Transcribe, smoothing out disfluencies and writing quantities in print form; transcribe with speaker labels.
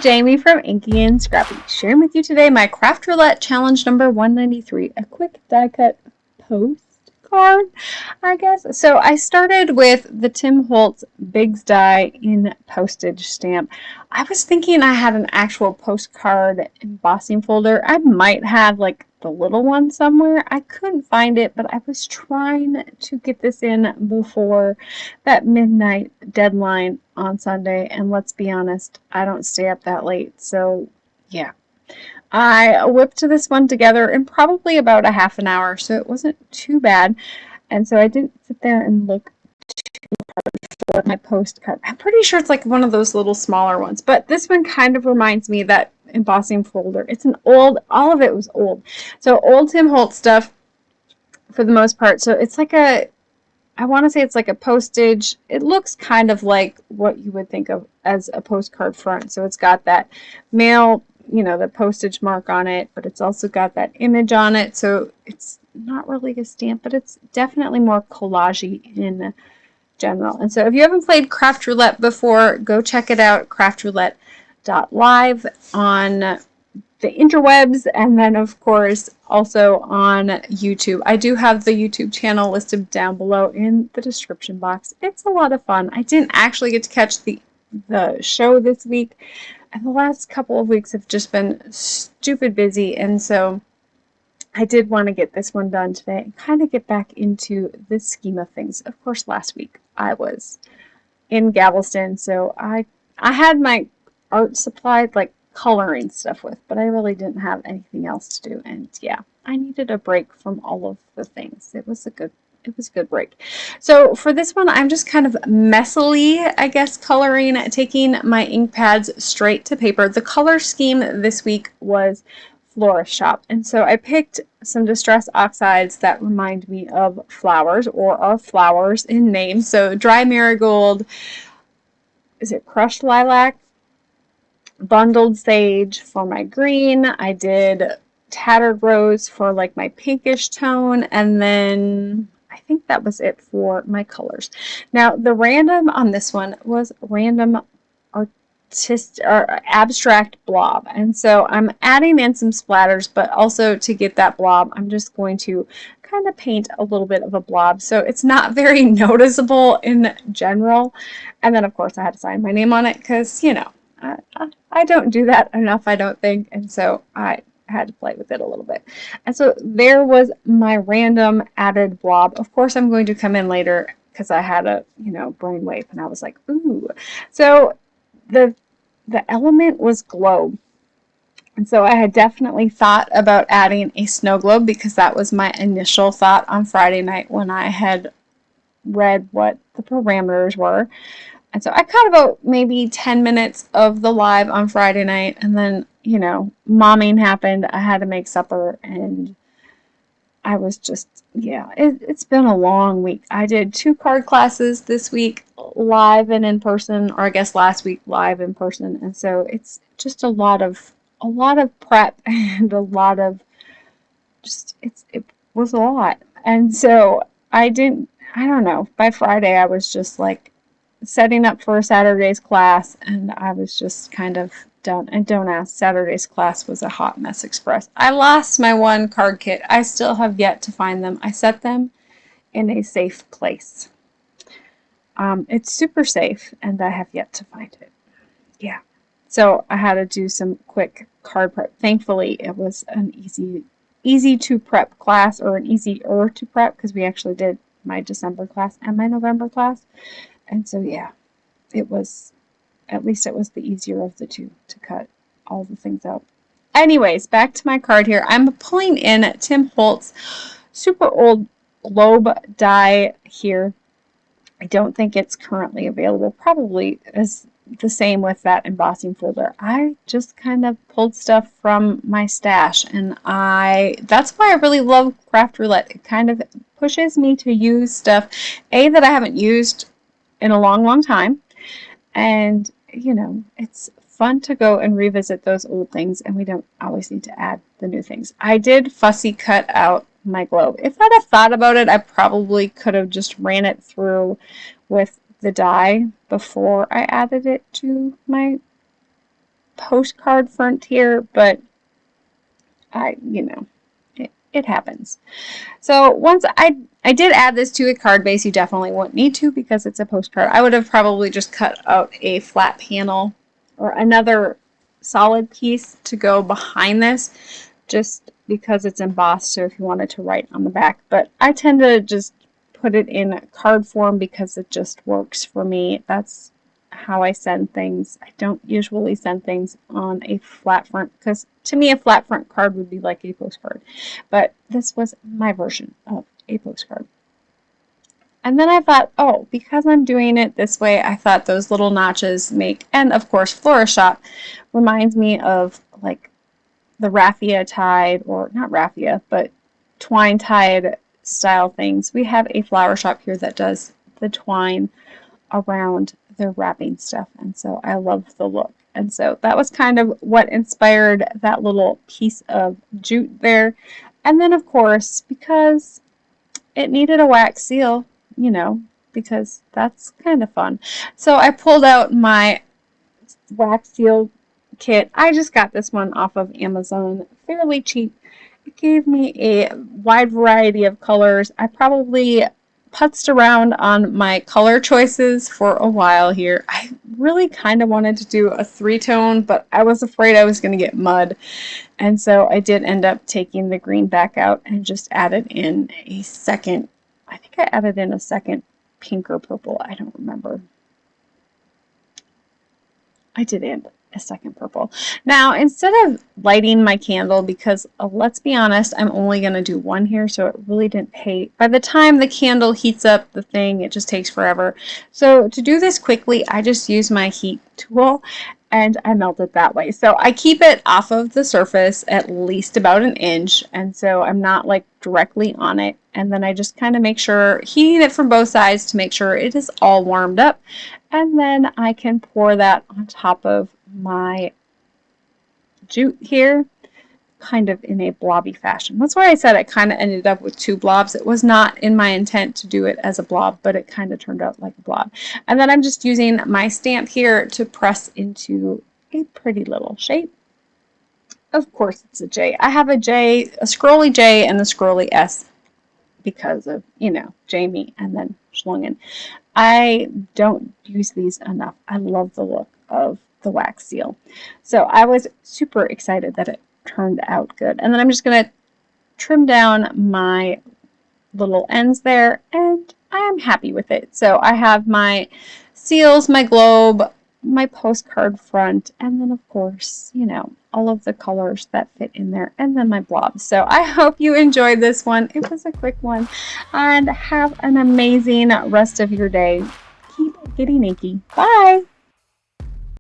Speaker 1: Jaime from Inky&Scrappy, sharing with you today my Craft Roulette challenge number 193, a quick die cut postcard, I guess. So I started with the Tim Holtz Bigz die in postage stamp. I was thinking I had an actual postcard embossing folder. I might have like the little one somewhere. I couldn't find it, but I was trying to get this in before that midnight deadline on Sunday, and let's be honest, I don't stay up that late, so yeah. I whipped this one together in probably about a half an hour, so it wasn't too bad, and so I didn't sit there and look too hard for my postcard. I'm pretty sure it's like one of those little smaller ones, but this one kind of reminds me of that embossing folder. It's an old, all of it was old, so old Tim Holtz stuff for the most part. So it's like a, I want to say it's like a postage. It looks kind of like what you would think of as a postcard front. So it's got that mail, you know, the postage mark on it, but it's also got that image on it. So it's not really a stamp, but it's definitely more collage-y in general. And so if you haven't played Craft Roulette before, go check it out, craftroulette.live on the interwebs, and then of course also on YouTube. I do have the YouTube channel listed down below in the description box. It's a lot of fun. I didn't actually get to catch the show this week, and the last couple of weeks have just been stupid busy, and so I did want to get this one done today and kind of get back into the scheme of things. Of course, last week I was in Galveston, so I had my art supplied, like coloring stuff with, but I really didn't have anything else to do, and yeah, I needed a break from all of the things. It was a good break. So for this one, I'm just kind of messily, I guess, coloring, taking my ink pads straight to paper. The color scheme this week was Florist Shop, and so I picked some distress oxides that remind me of flowers, or are flowers in name. So dry marigold, is it crushed lilac, bundled sage for my green. I did tattered rose for like my pinkish tone, and then I think that was it for my colors. Now the random on this one was random abstract blob, and so I'm adding in some splatters, but also to get that blob I'm just going to kind of paint a little bit of a blob so it's not very noticeable in general. And then of course I had to sign my name on it because, you know, I don't do that enough, I don't think, and so I had to play with it a little bit. And so there was my random added blob. Of course I'm going to come in later because I had a, you know, brainwave, and I was like, ooh. So the element was globe. And so I had definitely thought about adding a snow globe because that was my initial thought on Friday night when I had read what the parameters were. And so I cut about maybe 10 minutes of the live on Friday night, and then, you know, momming happened. I had to make supper, and I was just, yeah, it's been a long week. I did 2 card classes this week, live and in person, or I guess last week live in person, and so it's just a lot of prep and a lot of just, it was a lot. And so I don't know, by Friday I was just like setting up for Saturday's class, and I was just kind of done. And don't ask, Saturday's class was a hot mess express. I lost my one card kit. I still have yet to find them. I set them in a safe place. It's super safe, and I have yet to find it. Yeah. So I had to do some quick card prep. Thankfully, it was an easy to prep class, or an easier to prep, because we actually did my December class and my November class. And so, yeah, it was, at least it was the easier of the two to cut all the things out. Anyways, back to my card here. I'm pulling in Tim Holtz super old globe die here. I don't think it's currently available. Probably is the same with that embossing folder. I just kind of pulled stuff from my stash, and that's why I really love Craft Roulette. It kind of pushes me to use stuff, that I haven't used in a long time, and you know, it's fun to go and revisit those old things, and we don't always need to add the new things. I did fussy cut out my globe. If I'd have thought about it, I probably could have just ran it through with the die before I added it to my postcard front here, but you know, it happens. So once I did add this to a card base, you definitely won't need to because it's a postcard. I would have probably just cut out a flat panel or another solid piece to go behind this, just because it's embossed, so if you wanted to write on the back. But I tend to just put it in card form because it just works for me. That's how I send things. I don't usually send things on a flat front because to me a flat front card would be like a postcard. But this was my version of a postcard. And then I thought, oh, because I'm doing it this way, I thought those little notches make, and of course Florist Shop reminds me of like the raffia tied, or not raffia, but twine tied style things. We have a flower shop here that does the twine around their wrapping stuff, and so I love the look. And so that was kind of what inspired that little piece of jute there. And then of course, because it needed a wax seal, you know, because that's kind of fun. So I pulled out my wax seal kit. I just got this one off of Amazon, fairly cheap. It gave me a wide variety of colors. I probably putzed around on my color choices for a while here. I really kind of wanted to do a 3-tone, but I was afraid I was going to get mud. And so I did end up taking the green back out and just added in a second, I think I added in a second pink or purple. I don't remember. I did add a second purple. Now, instead of lighting my candle, because let's be honest, I'm only going to do one here, so it really didn't pay. By the time the candle heats up the thing, it just takes forever. So to do this quickly, I just use my heat tool and I melt it that way. So I keep it off of the surface at least about an inch, and so I'm not like directly on it. And then I just kind of make sure, heating it from both sides to make sure it is all warmed up. And then I can pour that on top of my jute here, kind of in a blobby fashion. That's why I said I kind of ended up with 2 blobs. It was not in my intent to do it as a blob, but it kind of turned out like a blob. And then I'm just using my stamp here to press into a pretty little shape. Of course it's a J. I have a J, a scrolly J and a scrolly S because of, you know, Jaime and then Schlungen. I don't use these enough. I love the look of the wax seal. So I was super excited that it turned out good. And then I'm just going to trim down my little ends there, and I am happy with it. So I have my seals, my globe, my postcard front, and then of course, you know, all of the colors that fit in there, and then my blob. So I hope you enjoyed this one. It was a quick one, and have an amazing rest of your day. Keep getting inky. Bye!